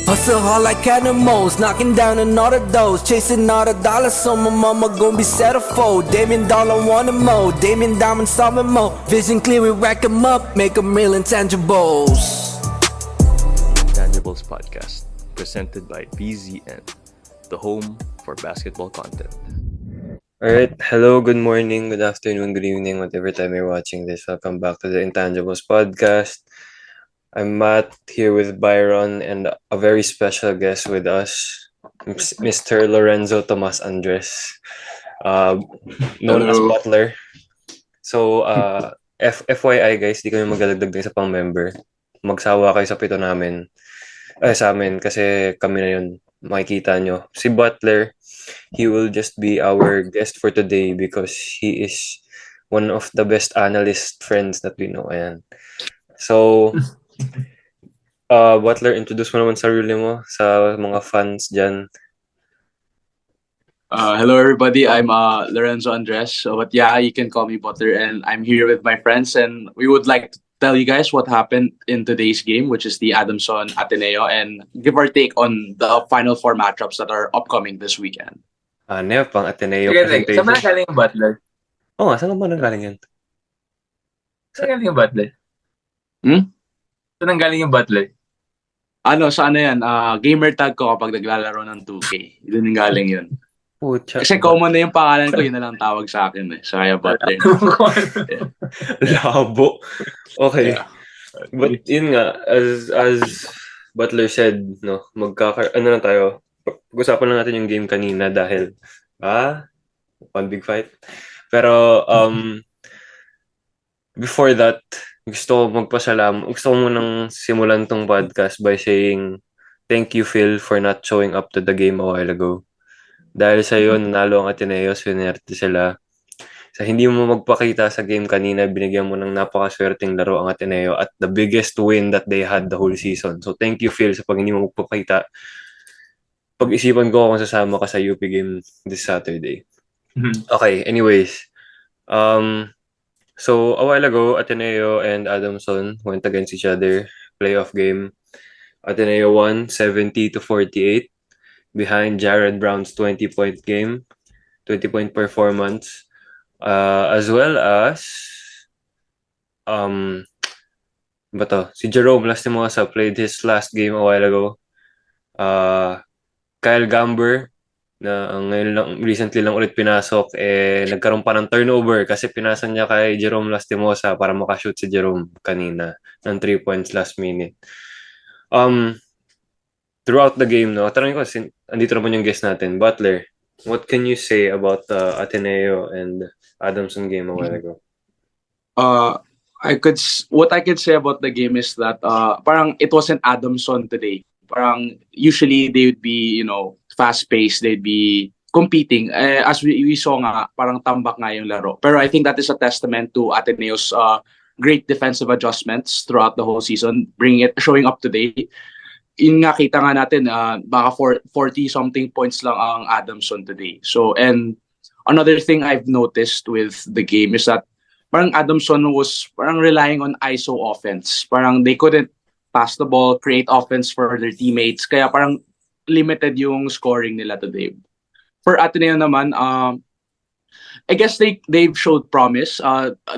Hustle hard like animals, knocking down another dose, chasing all the dollars, so my mama gon' be centerfold. Damien Dollar want 'em more, Damien Diamond solving more. Vision clear, we rack 'em up, make 'em real intangibles. Intangibles Podcast, presented by BZN, the home for basketball content. Alright, hello, good morning, good afternoon, good evening, whatever time you're watching this. Welcome back to the Intangibles Podcast. I'm Matt here with Byron and a very special guest with us, Mr. Lorenzo Tomas Andres, known as Butler. So, FYI guys, di kami magdadagdag din sa pang-member. Magsawa kayo sa pito namin. Sa amin, kasi kami na yun, makikita nyo. Si Butler, he will just be our guest for today because he is one of the best analyst friends that we know. Ayan. So, Butler, introduce mo naman sarili mo sa mga fans dyan. Hello everybody, I'm Lorenzo Andres. But yeah, you can call me Butler, and I'm here with my friends, and we would like to tell you guys what happened in today's game, which is the Adamson Ateneo, and give our take on the Final Four matchups that are upcoming this weekend. Ano pang Ateneo presentation. Saan ba nanggaling yung Butler? Oo nga, saan ba nanggaling yan? Saan nanggaling yung Butler? Saan nanggaling yung Butler? Sa yan? Gamer tag ko kapag naglalaro ng 2K. Doon yung galing yun. Pucha. Kasi common na yung pangalan ko, yun na lang tawag sa akin eh. So kaya Butler. Labo. Okay. Yeah. But yun nga, as Butler said, no, ano na tayo, pag-usapan lang natin yung game kanina dahil, one big fight. Pero, before that, gusto ko munang simulan tong podcast by saying, thank you, Phil, for not showing up to the game a while ago. Dahil sa iyo, nanalo ang Ateneo, swinerte sila. Sa hindi mo magpakita sa game kanina, binigyan mo ng napakaswerteng laro ang Ateneo at the biggest win that they had the whole season. So thank you, Phil, sa pag hindi mo magpakita. Pag-isipan ko kung sasama ka sa UP game this Saturday. Okay, anyways. So a while ago, Ateneo and Adamson went against each other. Playoff game. Ateneo won 70-48 behind Jared Brown's 20-point game, 20-point performance, as well as si Jerome Lastimosa played his last game a while ago. Kyle Gamber na recently lang ulit pinasok, nagkaroon pa ng turnover kasi pinasa niya kay Jerome Lastimosa para makashoot si Jerome kanina ng 3 points last minute. Throughout the game, no, tanongin ko, andito naman yung guest natin, Butler, what can you say about the Ateneo and Adamson game a while ago? What I could say about the game is that parang it wasn't Adamson today. Parang usually they would be, fast-paced, they'd be competing. As we saw nga, parang tambak nga yung laro. Pero I think that is a testament to Ateneo's great defensive adjustments throughout the whole season, showing up today. Yun nga, kita nga natin, baka 40-something points lang ang Adamson today. So, and another thing I've noticed with the game is that parang Adamson was parang relying on ISO offense. Parang they couldn't pass the ball, create offense for their teammates. Kaya parang limited yung scoring nila today. For Ateneo naman, I guess they've showed promise.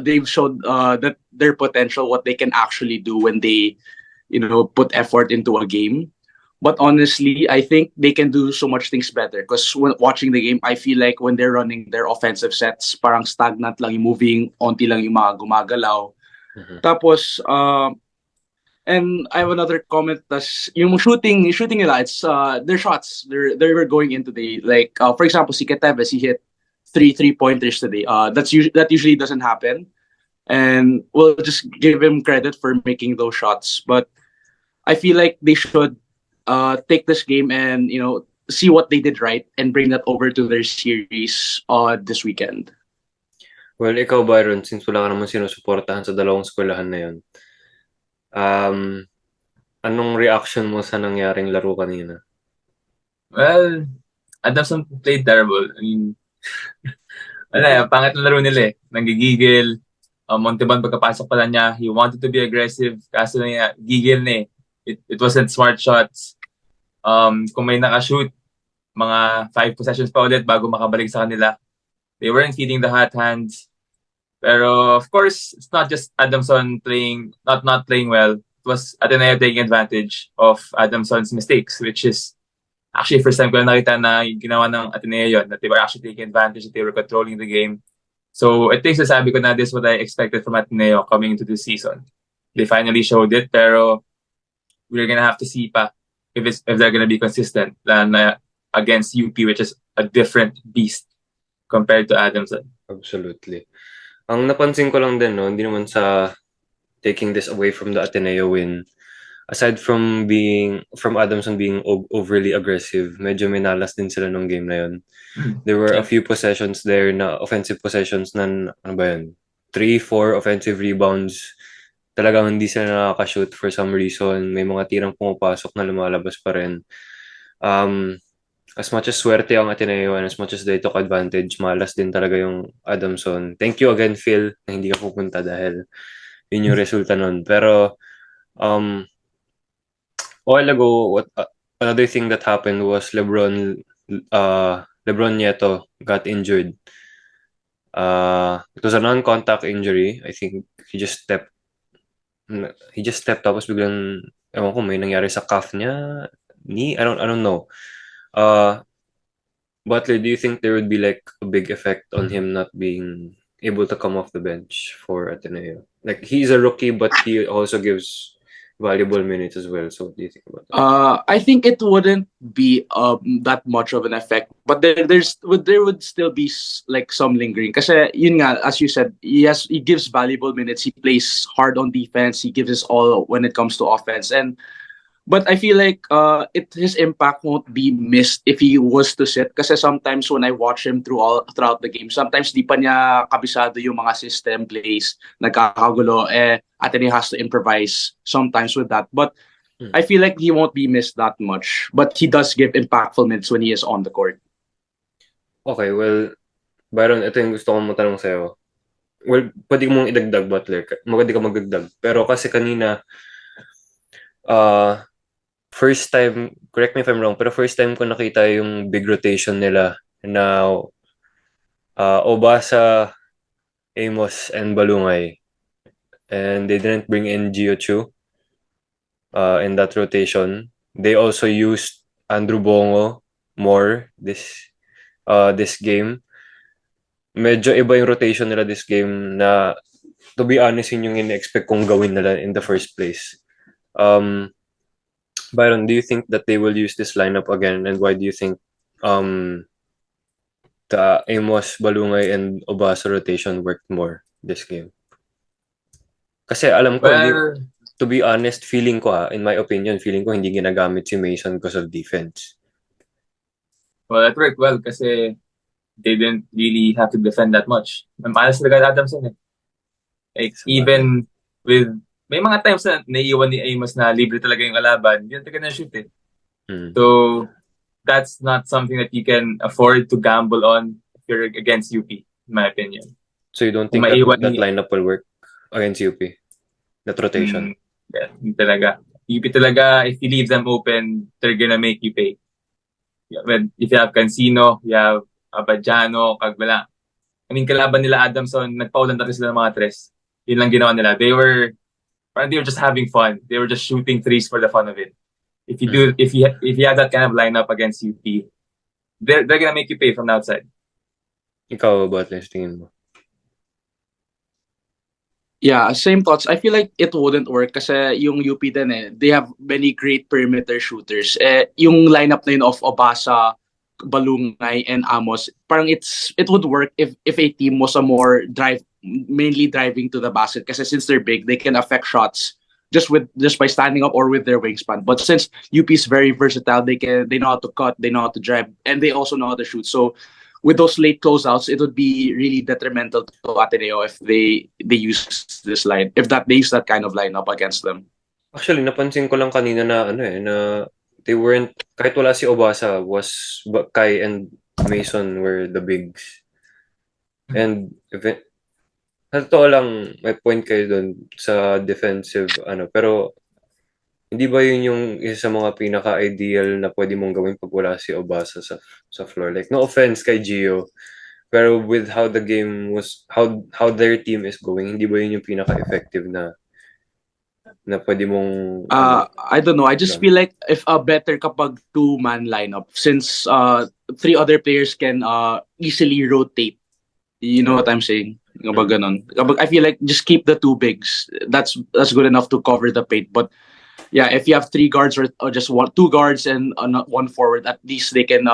They've showed that their potential, what they can actually do when they, put effort into a game. But honestly, I think they can do so much things better. Because when watching the game, I feel like when they're running their offensive sets, parang stagnant lang yung moving, onti lang yung mga gumagalaw. Tapos, and I have another comment. Yung shooting nila, it's their shots. They were going into for example, si Keteves, he hit 3 3-pointers today. That usually doesn't happen, and we'll just give him credit for making those shots. But I feel like they should take this game and see what they did right and bring that over to their series this weekend. Well, ikaw, Byron, since wala ka naman sinusuportahan sa dalawang eskwelahan na yun, anong reaction mo sa nangyaring laro kanina? Well, Adamson played terrible. I mean, pangit na laro nila eh. Nanggigigil. Monteban pagkapasok pala niya, he wanted to be aggressive. Kaso na niya, gigil na eh. It wasn't smart shots. Kung may nakashoot, mga 5 possessions pa ulit bago makabalik sa kanila. They weren't feeding the hot hands. Pero of course, it's not just Adamson not playing well. It was Ateneo taking advantage of Adamson's mistakes, which is actually first time ko na nakita na yung ginawa ng Ateneo yun, that they were actually taking advantage, that they were controlling the game. So I think sasabi ko na this is what I expected from Ateneo coming into this season. They finally showed it, pero we're gonna have to see pa if they're gonna be consistent than against UP, which is a different beast compared to Adamson. Absolutely. Ang napansin ko lang din, no, hindi naman sa taking this away from the Ateneo win, aside from Adamson being overly aggressive, medyo minalas din sila nung game na yun. There were a few possessions there na offensive possessions na, ano ba yun, 3-4 offensive rebounds. Talagang hindi sila nakaka-shoot for some reason. May mga tirang pumapasok na lumalabas pa rin. As much as swerte ang Ateneo and as much as they took advantage, malas din talaga yung Adamson. Thank you again, Phil, na hindi ka pupunta dahil yun yung resulta nun. Pero, a while ago, another thing that happened was LeBron Nieto got injured. It was a non-contact injury. I think he just stepped tapos biglang, ewan ko, may nangyari sa calf niya, knee, I don't know. Butler, do you think there would be like a big effect on him not being able to come off the bench for Ateneo? Like, he's a rookie, but he also gives valuable minutes as well. So what do you think about that? I think it wouldn't be that much of an effect, but there would still be like some lingering. Kasi yun nga, as you said, he gives valuable minutes. He plays hard on defense. He gives his all when it comes to offense. But I feel like his impact won't be missed if he was to sit. Kasi sometimes when I watch him throughout the game, sometimes di pa niya kabisado yung mga system plays, nagkakagulo. Ateneo has to improvise sometimes with that. But I feel like he won't be missed that much. But he does give impactful minutes when he is on the court. Okay, well, Byron, ito yung gusto kong matanong sa'yo. Well, pwede mong idagdag, Butler. Maganda ka magdagdag. Pero kasi kanina, first time, correct me if I'm wrong, pero first time ko nakita yung big rotation nila na Obasa, Amos, and Balungay. And they didn't bring in Gio Chu in that rotation. They also used Andrew Bongo more this game. Medyo iba yung rotation nila this game na, to be honest, yun yung in-expect kong gawin nila in the first place. Byron, do you think that they will use this lineup again, and why do you think the Amos, Balungay, and Obasa rotation worked more this game? Kasi alam ko, to be honest, feeling ko in my opinion, hindi ginagamit si Mason because of defense. Well, that worked well kasi they didn't really have to defend that much. Malas talaga Adamson eh. Like, even with, may mga times na naiiwan ni Amos na libre talaga yung kalaban, hindi talaga na-shoot eh. So, that's not something that you can afford to gamble on if you're against UP, in my opinion. So you don't think that lineup will work against UP? That rotation? Yeah, hindi talaga. UP talaga, if you leave them open, they're gonna make you pay. Yeah, if you have Cancino, you have Abadjano, Cagbala. I mean, kalaban nila Adamson, nagpaulan na rin sila ng mga tres. Yun lang ginawa nila. They were just having fun. They were just shooting threes for the fun of it. If you have that kind of lineup against UP, they're gonna make you pay from the outside. Ikaw, Butler, tingin mo? Yeah, same thoughts. I feel like it wouldn't work kasi yung UP din they have many great perimeter shooters. Yung lineup na yun of Obasa, Balungay, and Amos, parang it would work if a team was a more mainly driving to the basket kasi since they're big, they can affect shots just by standing up or with their wingspan. But since UP is very versatile, they know how to cut, they know how to drive, and they also know how to shoot. So with those late closeouts, it would be really detrimental to Ateneo if they use this line, they use that kind of lineup against them. Actually, napansin ko lang kanina na na they weren't, kahit wala si Obasa, was Kai and Mason were the bigs. And totoo lang, may point kayo dun sa defensive pero Hindi ba yun yung isa sa mga pinaka-ideal na pwede mong gawin pag wala si Obasa sa floor? Like, no offense kay Gio, pero with how the game was, how their team is going, hindi ba yun yung pinaka-effective na pwede mong, I don't know. I just feel like if better kapag two-man lineup since three other players can easily rotate. You know what I'm saying? Kapag ganun. I feel like just keep the two bigs. That's good enough to cover the paint. But yeah, if you have three guards or just two guards and not one forward, at least they can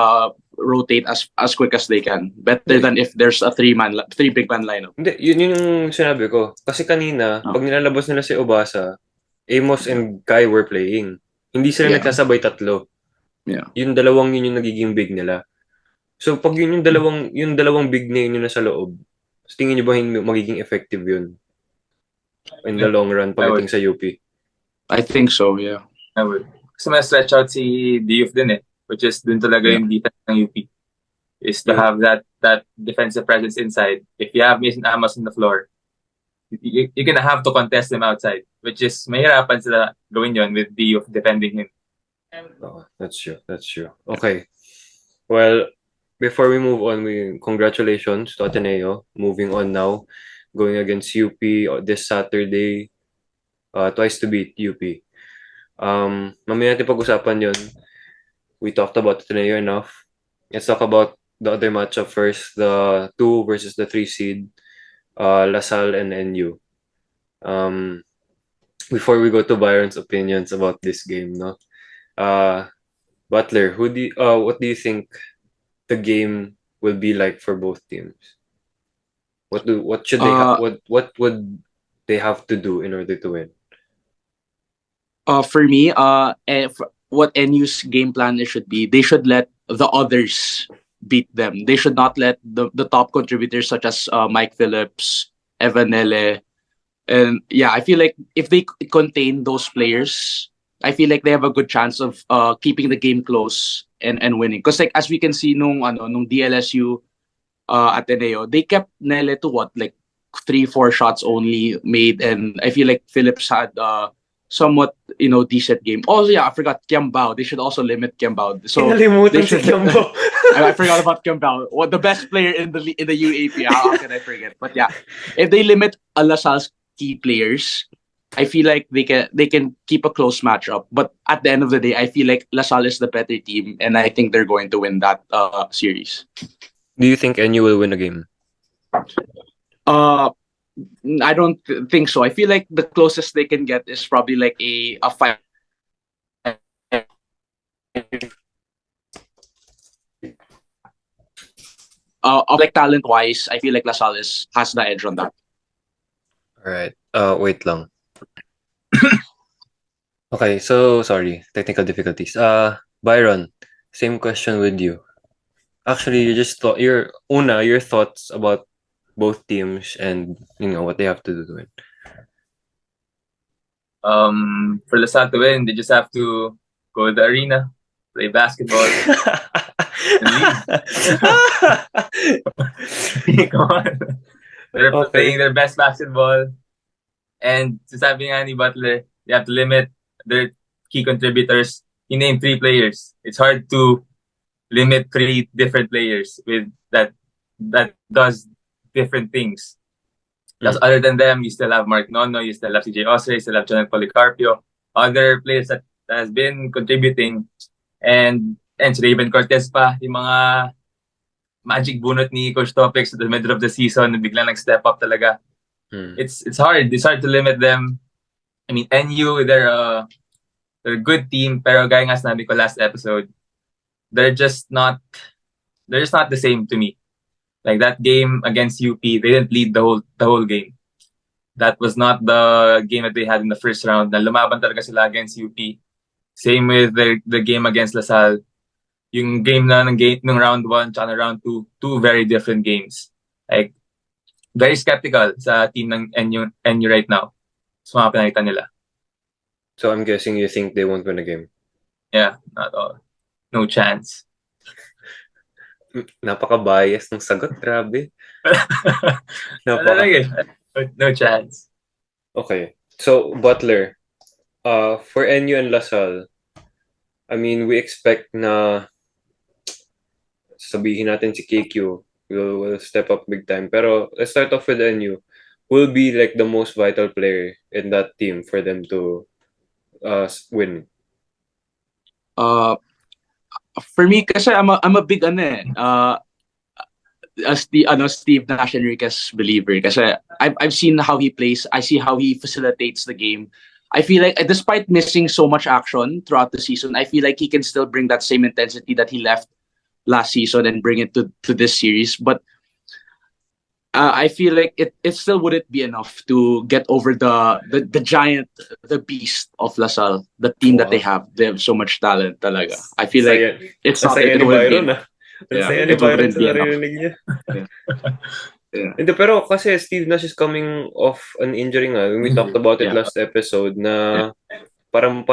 rotate as quick as they can. Better than if there's a three big man lineup. Hindi, yun yung sinabi ko. Kasi kanina, pag nilalabas nila si Obasa, Amos and Kai were playing. Hindi sila Yeah. nagsasabay tatlo. Yeah. Yung dalawang yun yung nagiging big nila. So pag yun yung dalawang big na yun yung nasa loob, tingin niyo ba magiging effective yun in the long run pagdating sa UP? I think so, yeah. I would. Kasi may stretch out si Diouf din which is dun talaga yung defense ng UP. Is to have that defensive presence inside. If you have Mason Amos on the floor, you're gonna have to contest them outside, which is mahirapan sila gawin yon with Diouf defending him. Oh, that's true. Okay. Well, before we move on, congratulations to Ateneo. Moving on now, going against UP this Saturday, twice to beat UP. Mamaya natin pag-usapan yun. We talked about Ateneo enough. Let's talk about the other matchup first, the 2 versus the 3 seed, LaSalle and NU. Before we go to Byron's opinions about this game, no? Butler, what do you think the game will be like for both teams? What should they what would they have to do in order to win? For me, what NU's game plan should be, they should let the others beat them. They should not let the top contributors such as Mike Phillips, Evan Nele, and yeah, I feel like if they contain those players, I feel like they have a good chance of keeping the game close and winning. Because like as we can see nung DLSU Ateneo, they kept Nele to what, like 3-4 shots only made, and I feel like Phillips had somewhat decent game. Oh yeah, I forgot Kiambao. They should also limit Kiambao. So Kinalimutan si Kiambao. I forgot about Kiambao. What the best player in the UAAP? How can I forget? But yeah, if they limit LaSalle's key players, I feel like they can keep a close matchup. But at the end of the day, I feel like LaSalle is the better team, and I think they're going to win that series. Do you think NU will win a game? I don't think so. I feel like the closest they can get is probably like a fight. Like talent wise, I feel like LaSalle has the edge on that. All right. Wait lang. Okay, so sorry, technical difficulties. Byron, same question with you. Actually, you just thought your thoughts about both teams and what they have to do to win. For LaSalle to win, they just have to go to the arena, play basketball. Come on. They're playing their best basketball. And sabi nga ni Butler, they have to limit their key contributors. He named 3 players. It's hard to limit 3 different players with that does different things. Because other than them, you still have Mark Nono, you still have CJ Osre, you still have Jonathan Policarpio, other players that has been contributing, and si Raven Cortez pa, yung mga magic bunot ni Coach Topex at the middle of the season, biglang nag-step up talaga. It's hard to limit them. I mean, NU, they're a good team, pero gaya nga sinabi ko last episode, they're just not the same to me. Like that game against UP, they didn't lead the whole game. That was not the game that they had in the first round. Na lumaban talaga sila against UP. Same with the game against LaSalle. Yung game na ng round 1 tsaka ng round 2, 2 very different games. Like, very skeptical sa team ng NU right now. So mga pinakita nila. So I'm guessing you think they won't win a game? Yeah, not all. No chance. Napaka-bias ng sagot, grabe. No chance. Okay. So, Butler, For NU and LaSalle, I mean, we expect na sabihin natin si KQ will step up big time. Pero let's start off with NU. Will be like the most vital player in that team for them to win. For me kasi I'm a big Steve Nash Enriquez believer kasi I've seen how he plays. I see how he facilitates the game. I feel like despite missing so much action throughout the season, I feel like he can still bring that same intensity that he left last season and bring it to this series. But I feel like it still wouldn't be enough to get over the giant, the beast of LaSalle, the team that they Wow. have. They have so much talent talaga. I feel like Saya, it's not, saya it ni wouldn't be Byron enough. Ang Yeah, saya ni it Byron wouldn't sa be enough. narinig niya. Yeah. Hindi, pero kasi Steve Nash is coming off an injury nga. We talked about it Yeah. last episode na parang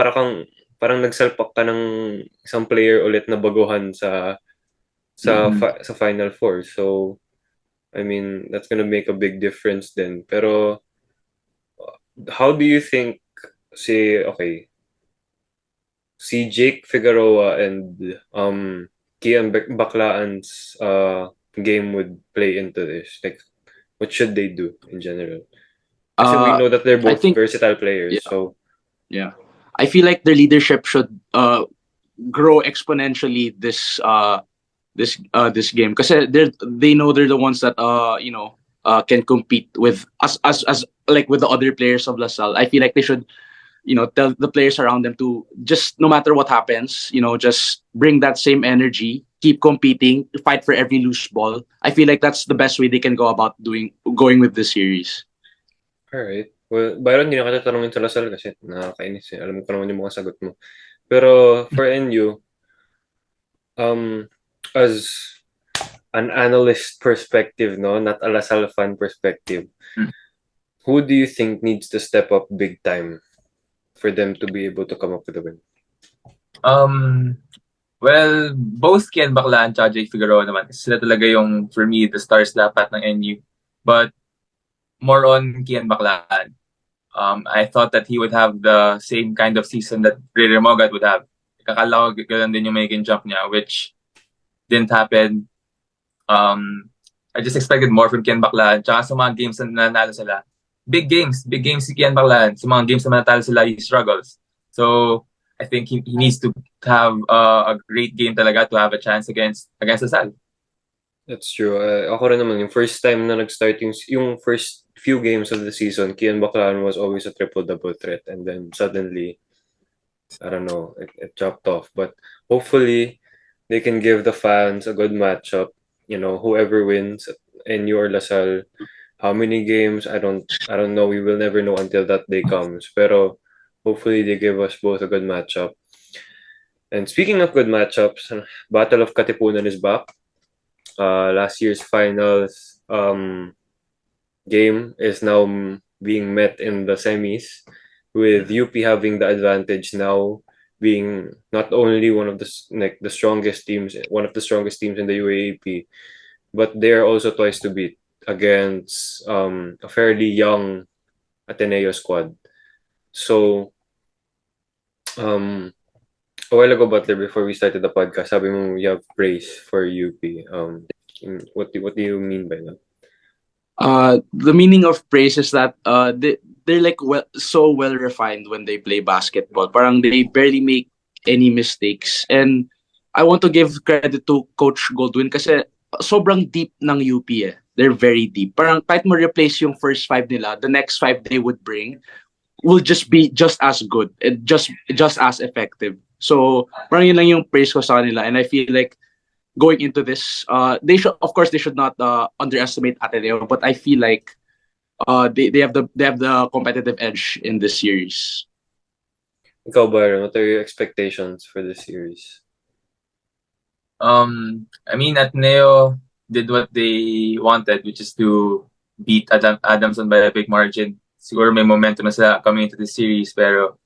nagsalpak ka ng isang player ulit na baguhan sa Final Four. So, I mean, that's gonna make a big difference then. Pero, how do you think si Jake Figueroa and Kian Baklaan's game would play into this? Like, what should they do in general? Kasi we know that they're I both think versatile players. Yeah. So, yeah, I feel like their leadership should grow exponentially this game because they know they're the ones that can compete with us as like with the other players of LaSalle. I feel like they should tell the players around them to just no matter what happens, just bring that same energy, keep competing, fight for every loose ball. I feel like that's the best way they can go about going with this series. alright. Well, Byron, hindi na kita tanongin sa Lasal kasi nakakainis. Alam ko naman yung mga sagot mo. Pero for NU, as an analyst perspective, no, not a Lasal fan perspective, who do you think needs to step up big time for them to be able to come up with a win? Well, both Kian Bakla and Jake Figueroa naman. Sila talaga yung, for me, the stars dapat ng NU. But more on Kian Baklaan. I thought that he would have the same kind of season that Ray Mogat would have. Kakala ko ganun din yung making jump niya, which didn't happen. I just expected more from Kian Baklaan. Tsaka sa mga games na nanalo sila. Big games si Kian Baklaan. Sa mga games na nanalo sila, he struggles. So, I think he needs to have a great game talaga to have a chance against Lasal. That's true. Ako rin naman, yung first time na nag-start yung first few games of the season, Kian Baclaran was always a triple-double threat. And then suddenly, I don't know, it dropped off. But hopefully, they can give the fans a good matchup. Whoever wins, NU or LaSalle, how many games, I don't know. We will never know until that day comes. Pero hopefully, they give us both a good matchup. And speaking of good matchups, Battle of Katipunan is back. Last year's finals game is now being met in the semis, with UP having the advantage now, being not only one of the strongest teams, one of the strongest teams in the UAAP, but they are also twice to beat against a fairly young Ateneo squad. So, a while ago, Butler, before we started the podcast, sabi mo you have praise for UP. What do you mean by that? The meaning of praise is that they're like so well refined when they play basketball. Parang they barely make any mistakes. And I want to give credit to Coach Goldwyn kasi sobrang deep ng UP eh. They're very deep. Parang kahit mo replace yung first 5 nila, the next 5 they would bring will just be just as good and just as effective. So parang yun lang yung praise ko sa kanila. And I feel like going into this, they should not underestimate Ateneo, but I feel like they have the competitive edge in this series. Ikaw, Byron, what are your expectations for this series? I mean, Ateneo did what they wanted, which is to beat Adamson by a big margin. Siguro may momentum na sila coming into the series, pero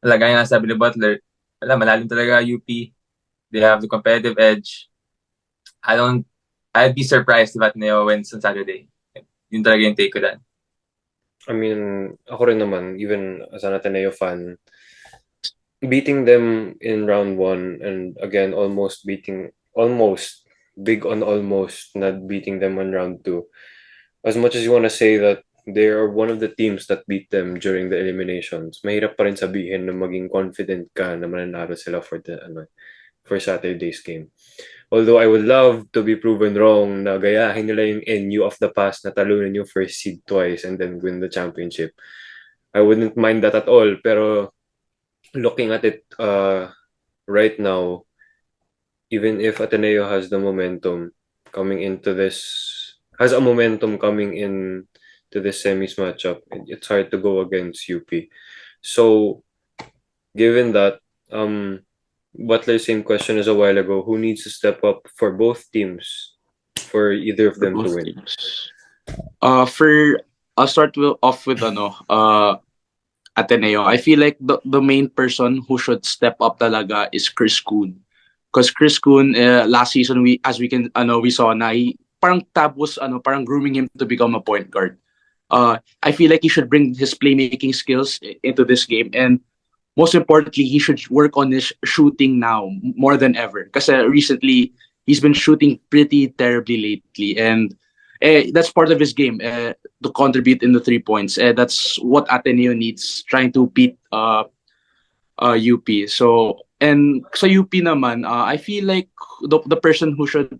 gaya nga sabi ni Butler, malalim talaga UP. They have the competitive edge. I'd be surprised if Ateneo wins on Saturday. Yun talaga yung take ko dyan. I mean, ako rin naman, even as an Ateneo fan, beating them in round one and again almost big on almost not beating them on round two. As much as you want to say that they are one of the teams that beat them during the eliminations, mahirap pa rin sabihin na maging confident ka na mananalo sila for Saturday's game. Although I would love to be proven wrong na gayahin nila yung NU of the past na talunan yung first seed twice and then win the championship. I wouldn't mind that at all. Pero looking at it right now, even if Ateneo has the momentum coming into this, has a momentum coming in to this semis matchup, it's hard to go against UP. So, given that, Butler, same question as a while ago, who needs to step up for both teams, for either of For them to both win? teams. I'll start off with Ateneo. I feel like the main person who should step up talaga is Chris Kuhn. Because Chris Kuhn, last season, we saw na parang Tab was parang grooming him to become a point guard. I feel like he should bring his playmaking skills into this game, and most importantly, he should work on his shooting now more than ever. Because recently, he's been shooting pretty terribly lately, and that's part of his game to contribute in the 3 points. That's what Ateneo needs, trying to beat UP. So UP naman, I feel like the person who should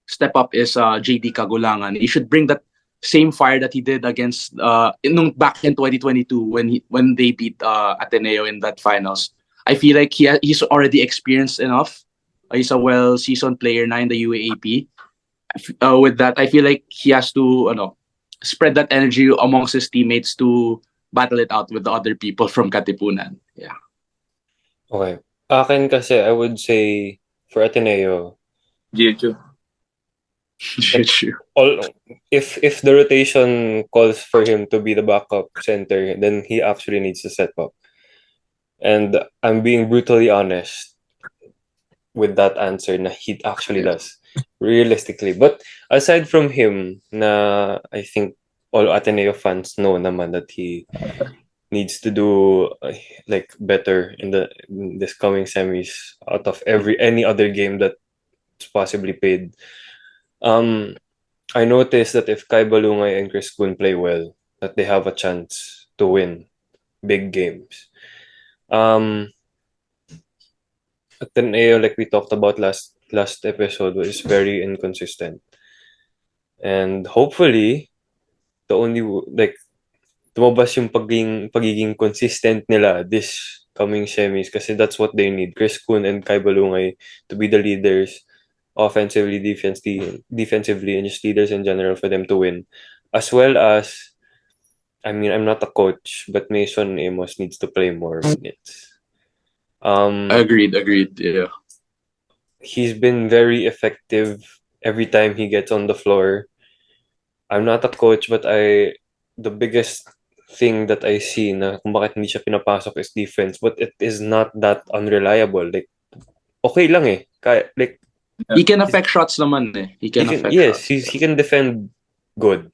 step up is JD Kagulangan. He should bring that same fire that he did against back in 2022 when they beat Ateneo in that finals. I feel like he's already experienced enough. He's a well-seasoned player now in the UAAP. With that, I feel like he has to spread that energy amongst his teammates to battle it out with the other people from Katipunan. Yeah. Okay. Akin kasi, I would say, for Ateneo, Jiu-Jitsu. if the rotation calls for him to be the backup center, then he actually needs to step up. And I'm being brutally honest with that answer na he actually does, realistically. But aside from him, na I think all Ateneo fans know naman that he needs to do like better in this coming semis out of any other game that's possibly played. I noticed that if Kai Balungay and Chris Kun play well, that they have a chance to win big games. Ateneo, like we talked about last episode, is very inconsistent, and hopefully, the only lumabas yung pagiging consistent nila this coming semis kasi that's what they need. Chris Kun and Kai Balungay to be the leaders offensively, defensively, and just leaders in general for them to win. As well as, I mean, I'm not a coach, but Mason Amos needs to play more minutes. Agreed. Yeah. He's been very effective every time he gets on the floor. I'm not a coach, but the biggest thing that I see na kung bakit hindi siya pinapasok is defense, but it is not that unreliable. Like, okay lang eh. Like, He can affect shots naman eh. He can affect shots. he can defend good.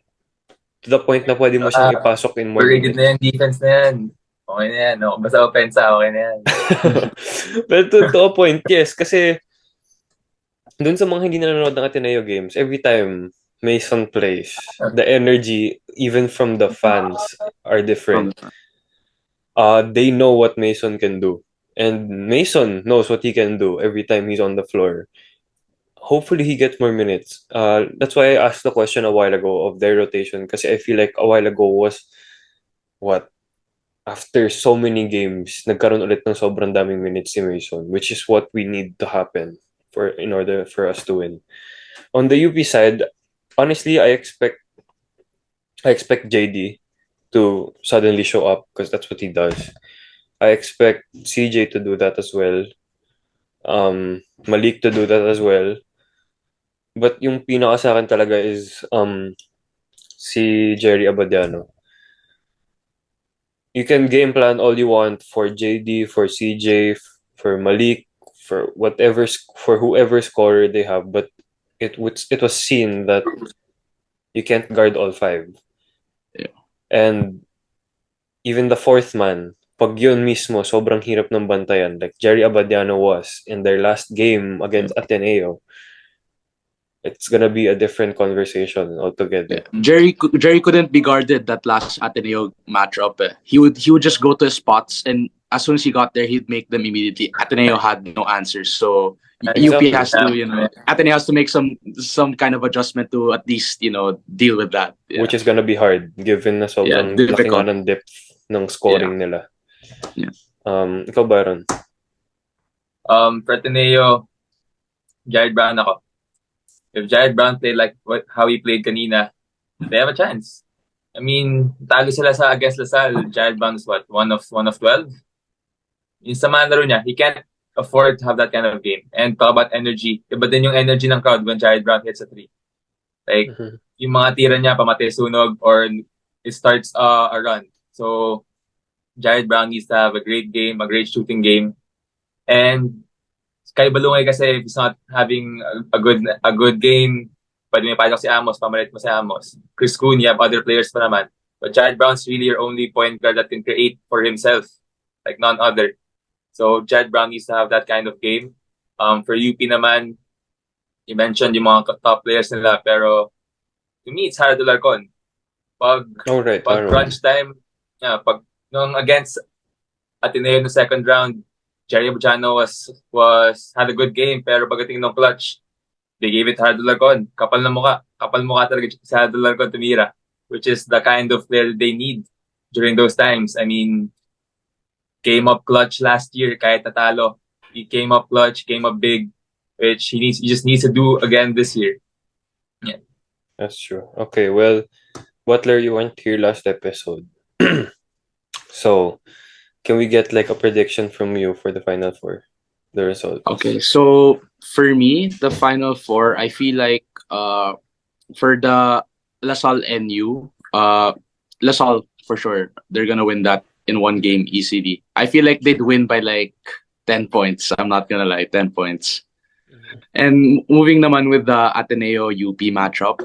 To the point na pwede mo siyang ipasok in more Overrated minutes. na yan, defense na yan. Okay na yan, no? Basta offense, okay na yan. But to a point, yes. Kasi dun sa mga hindi nanonood ng Ateneo games, every time Mason plays, the energy, even from the fans, are different. They know what Mason can do. And Mason knows what he can do every time he's on the floor. Hopefully, he gets more minutes. That's why I asked the question a while ago of their rotation. Kasi I feel like a while ago was, after so many games, nagkaroon ulit ng sobrang daming minutes si Mason, which is what we need to happen in order for us to win. On the UP side, honestly, I expect JD to suddenly show up because that's what he does. I expect CJ to do that as well. Malik to do that as well. But yung pinaka sa akin talaga is si Jerry Abadiano. You can game plan all you want for JD, for CJ, for Malik, for whoever scorer they have, but it was seen that you can't guard all five. Yeah. And even the fourth man, pag yun mismo, sobrang hirap ng bantayan. Like Jerry Abadiano was in their last game against Ateneo. It's gonna be a different conversation altogether. Jerry couldn't be guarded that last Ateneo matchup. He would just go to his spots, and as soon as he got there, he'd make them immediately. Ateneo had no answers, so UP has to, Ateneo has to make some kind of adjustment to at least deal with that. Yeah. Which is gonna be hard given na sobrang laki nga ng depth ng scoring nila. Yeah. Ikaw, Byron? For Ateneo, Jared Brown ako. If Jared Brown played like how he played kanina, they have a chance. I mean, talo sila sa against LaSalle. Jared Brown is what? One of 12? Yung sa mga laro niya, he can't afford to have that kind of game. And talk about energy. Iba din yung energy ng crowd when Jared Brown hits a three. Like, yung mga tira niya, pamatay sunog, or it starts a run. So, Jared Brown needs to have a great game, a great shooting game. And Kay Balungay kasi if he's not having a good game, pwede may pasok si Amos, pamalit mo si Amos. Chris Kuhn, you have other players pa naman. But Jared Brown's really your only point guard that can create for himself, like none other. So Jared Brown needs to have that kind of game. For UP naman, you mentioned yung mga top players nila, pero to me, it's Harold Alarcon. Pag crunch time, pag nung against Ateneo no second round, Jerry Abadiano had a good game, pero pagdating ng clutch, they gave it Harold Alarcon. Kapal mukha talaga si Harold Alarcon tumira, which is the kind of player they need during those times. I mean, came up clutch last year kahit natalo. He came up clutch, came up big, which he just needs to do again this year. Yeah. That's true. Okay, well, Butler, you weren't here last episode. So, can we get like a prediction from you for the Final Four? The results. Okay, so for me, the Final Four, I feel like for the LaSalle NU, LaSalle for sure, they're gonna win that in one game easily. I feel like they'd win by like 10 points. I'm not gonna lie, 10 points. And moving naman with the Ateneo UP matchup,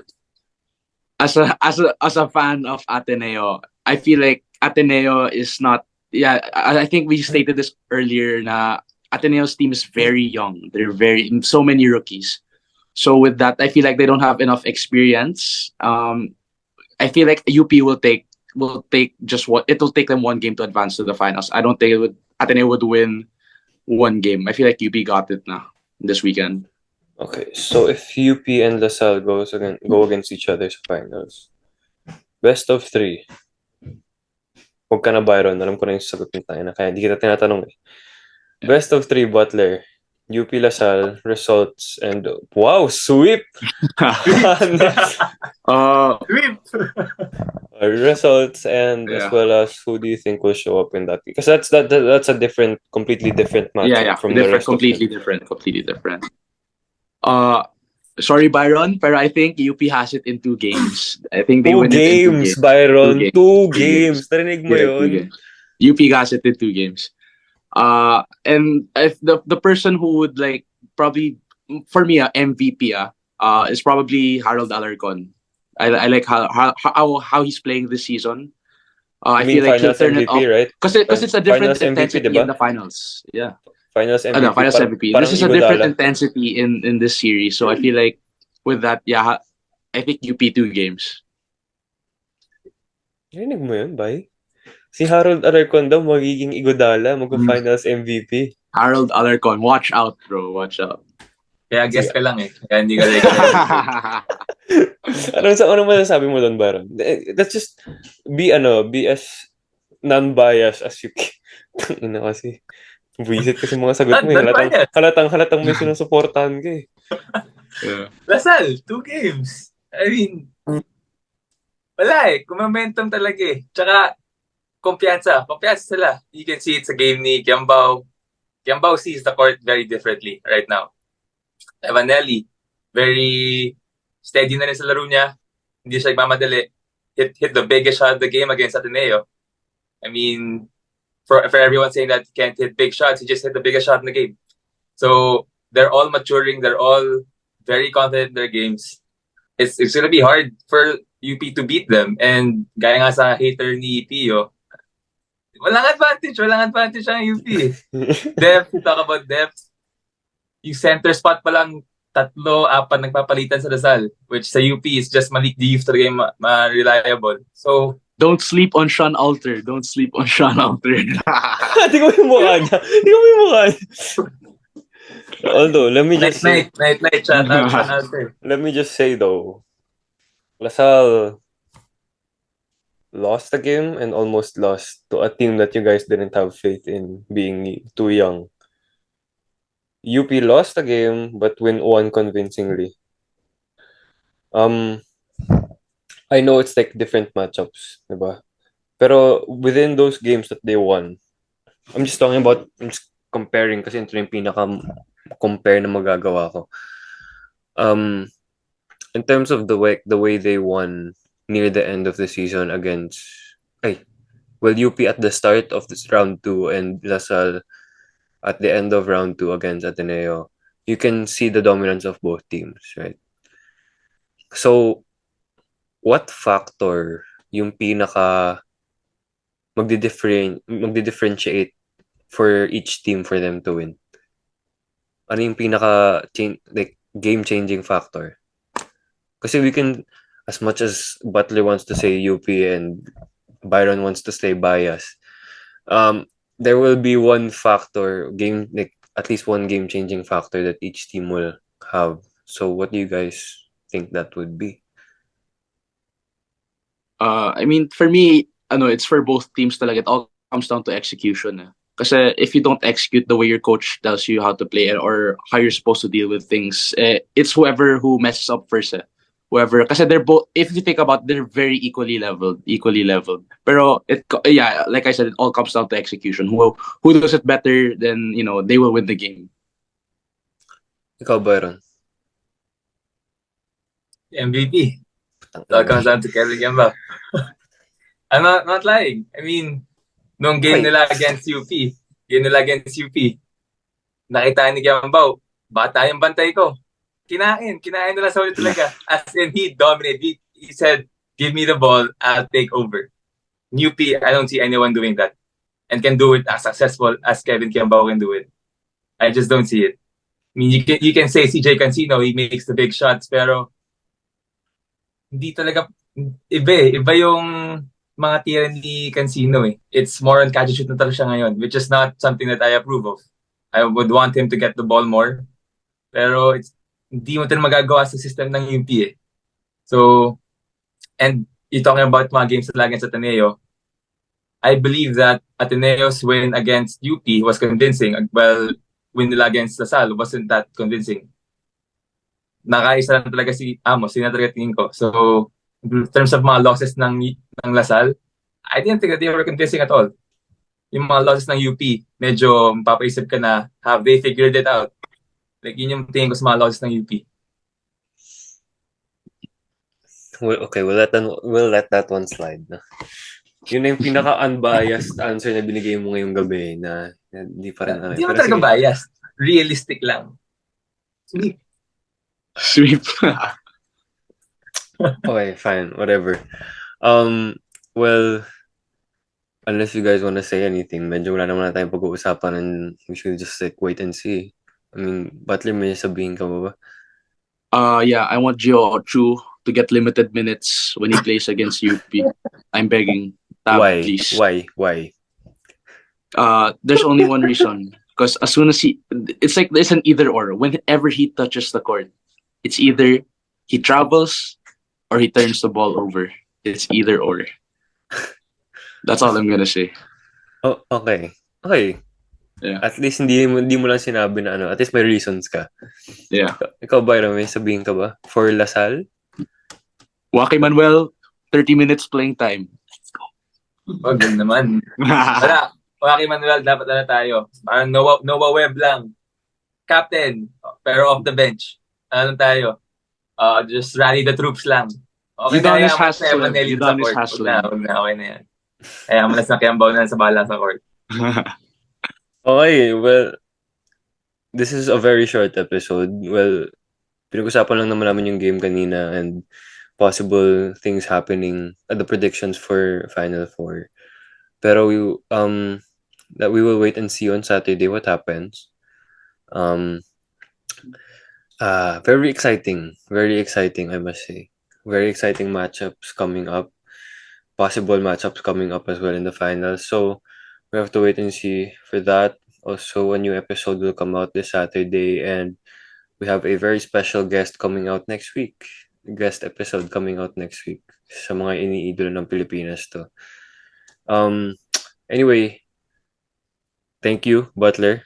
as a fan of Ateneo, I feel like Ateneo is not. Yeah, I think we stated this earlier. Na Ateneo's team is very young. They're so many rookies. So with that, I feel like they don't have enough experience. I feel like UP will take just what it will take them one game to advance to the finals. I don't think Ateneo would win one game. I feel like UP got it now this weekend. Okay, so if UP and LaSalle go against each other's finals, best of 3. Huwag ka na, Byron. Alam ko na yung sagot ng tayo na kaya hindi kita tinatanong eh. Best of 3, Butler. UP LaSalle, results, and wow, sweep! Sweep! Results and as well as who do you think will show up in that? Because that's a completely different matchup from the rest completely different. Sorry, Byron, but I think UP has it in 2 games. I think they win it in 2 games. Byron. 2 games. Narinig mo yun? UP has it in 2 games. And if the person who would like probably for me MVP is probably Harold Alarcon. I like how he's playing this season. I feel like he'll turn MVP, it off, right? Because it's a different intensity in the finals. Yeah. Finals MVP. Finals MVP. This is a different intensity in this series. So I feel like with that, I think UP 2 games. Narinig mo yun, Bay? Si Harold Alarcon daw magiging Igodala, mag-finals MVP. Harold Alarcon, watch out, bro. Watch out. Kaya guess ka lang eh. Kaya hindi ka like ano masasabi mo doon, Byron? Let's just be as non-biased as you can. Kasi buwisit kasi mga sagot mo. Halatang may sinusuportahan ka eh. Yeah. LaSalle, 2 games. I mean, wala eh. Momentum talaga eh. Tsaka, kumpiyansa sila. You can see it sa game ni Kiambao. Kiambao sees the court very differently right now. Evanelli, very steady na rin sa laro niya. Hindi siya nagmamadali. Hit the biggest shot of the game against Ateneo. I mean, for everyone saying that he can't hit big shots, he just hit the biggest shot in the game. So, they're all maturing. They're all very confident in their games. It's going to be hard for UP to beat them. And gaya nga sa hater ni Pio, walang advantage ang UP. Depth, we talk about depth. Yung center spot pa lang, 3-4 nagpapalitan sa Lasal, which sa UP is just Malik Diouf talaga yung reliable. So, Don't sleep on Sean Alter. Don't sleep on Sean Alter. Tingnan mo yung mukha niya. Tingnan mo yung mukha niya. Although, let me just say, night, shout out there. let me just say though, Lasal lost the game and almost lost to a team that you guys didn't have faith in being too young. UP lost the game but won convincingly. I know it's like different matchups, diba? Pero within those games that they won, I'm just comparing kasi ito yung pinaka-compare na magagawa ko. In terms of the way they won near the end of the season against UP at the start of this round 2 and Lasal at the end of round 2 against Ateneo, you can see the dominance of both teams, right? So, what factor yung pinaka magdi-differentiate for each team for them to win? Ano yung pinaka game-changing factor? Kasi we can, as much as Butler wants to say UP and Byron wants to stay biased, there will be one factor, at least one game-changing factor that each team will have. So what do you guys think that would be? I mean, for me, it's for both teams talaga. It all comes down to execution. Kasi if you don't execute the way your coach tells you how to play or how you're supposed to deal with things, it's whoever who messes up first. Whoever, kasi they're both, if you think about it, they're very equally leveled. Pero like I said, it all comes down to execution. Who does it better, then they will win the game. Ikaw, Byron? MVP. It all comes down to Kevin Gamba. I'm not lying. I mean, nung game nila against UP, nakita ni Gambao, bata yung bantay ko. Kinain nila sa ulit talaga. As in, he dominated. He said, give me the ball, I'll take over. UP, I don't see anyone doing that and can do it as successful as Kevin Gambao can do it. I just don't see it. I mean, you can say CJ Cancino, he makes the big shots, pero hindi talaga, iba yung mga tira ni Cancino eh. It's more on catch and shoot na talaga siya ngayon, which is not something that I approve of. I would want him to get the ball more, pero hindi mo talaga magagawa sa system ng UP eh. So, and you talking about mga games nila against Ateneo, I believe that Ateneo's win against UP was convincing. Well, win nila against Lasal wasn't that convincing. Nakaisa lang talaga si Amos, yun na talaga tingin ko. So, in terms of mga losses ng Lasal, I didn't think that they were convincing at all. Yung mga losses ng UP, medyo mapapaisip ka na, have they figured it out? Like, yun yung tingin ko sa mga losses ng UP. Okay, we'll let that one slide. No? Yun na yung pinaka-unbiased answer na binigay mo ngayong gabi na hindi pa rin. Hindi mo talaga biased. Realistic lang. Sweep. Okay, fine, whatever. Well, unless you guys want to say anything, medyo wala naman na tayong pag-uusapan and we should just wait and see. I mean, Butler, may sabihin ka ba? Yeah, I want Gio Chu to get limited minutes when he plays against UP. I'm begging. Why? Please. Why? There's only one reason. Because as soon as it's like there's an either or. Whenever he touches the court, it's either he travels or he turns the ball over. It's either or. That's all I'm gonna say. Oh, okay. Yeah. At least hindi mo lang sinabi na at least may reasons ka. Yeah. Ikaw, Byron, may sabihin ka ba? For Lasal? Waki Manuel, 30 minutes playing time. Let's go. Wag naman. Wala. Waki Manuel, dapat na tayo. Parang Noah Webb lang. Captain, pero off the bench. Ano tayo? Just rally the troops lang. Okay na yan. Udonis Haslem. Okay na yan. Kaya malas na Kembaw na sa bala sa court. Okay, well, this is a very short episode. Well, pinag-usapan lang naman namin yung game kanina and possible things happening, the predictions for Final Four. Pero that we will wait and see on Saturday what happens. Um, very exciting, I must say. Very exciting matchups coming up. Possible matchups coming up as well in the finals. So we have to wait and see for that. Also, a new episode will come out this Saturday, and we have a very special guest coming out next week. Guest episode coming out next week. Sa mga iniidolo ng Pilipinas to. Anyway, thank you, Butler,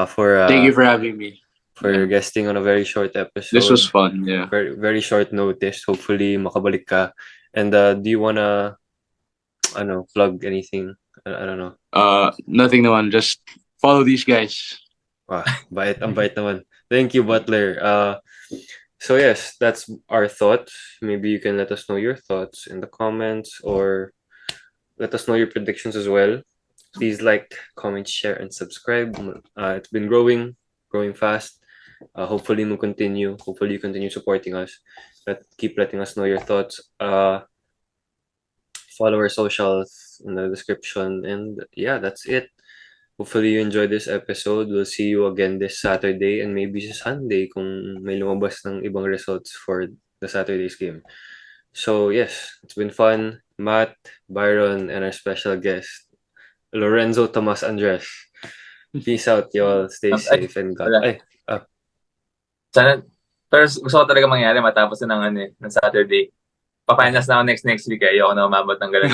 for Thank you for having me. guesting on a very short episode. This was fun. Yeah. Very very short notice. Hopefully makabalik ka. And do you wanna plug anything? I don't know. Nothing naman. Just follow these guys. Wow, ang bait naman. Thank you, Butler. So yes, that's our thoughts. Maybe you can let us know your thoughts in the comments, or let us know your predictions as well. Please like, comment, share, and subscribe. It's been growing fast. Hopefully we'll continue. Hopefully you continue supporting us. Keep letting us know your thoughts. Follow our socials in the description. And yeah, that's it. Hopefully you enjoyed this episode. We'll see you again this Saturday and maybe sa Sunday kung may lumabas ng ibang results for the Saturday's game. So yes, it's been fun. Matt, Byron, and our special guest, Lorenzo Tomas Andres. Peace out, y'all. Stay safe and God. Sana, pero gusto ko talaga mangyari matapos na ng Saturday. Papanas na ako next week. Ayoko na umabot ng ganun.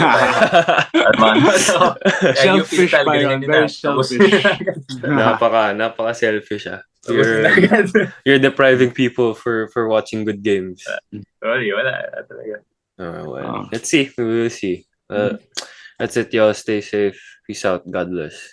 Selfish, Byron. Very selfish. Napaka-selfish. You're depriving people for watching good games. Sorry, wala talaga. Let's see. We will see. That's it, y'all. Stay safe. Peace out. God bless.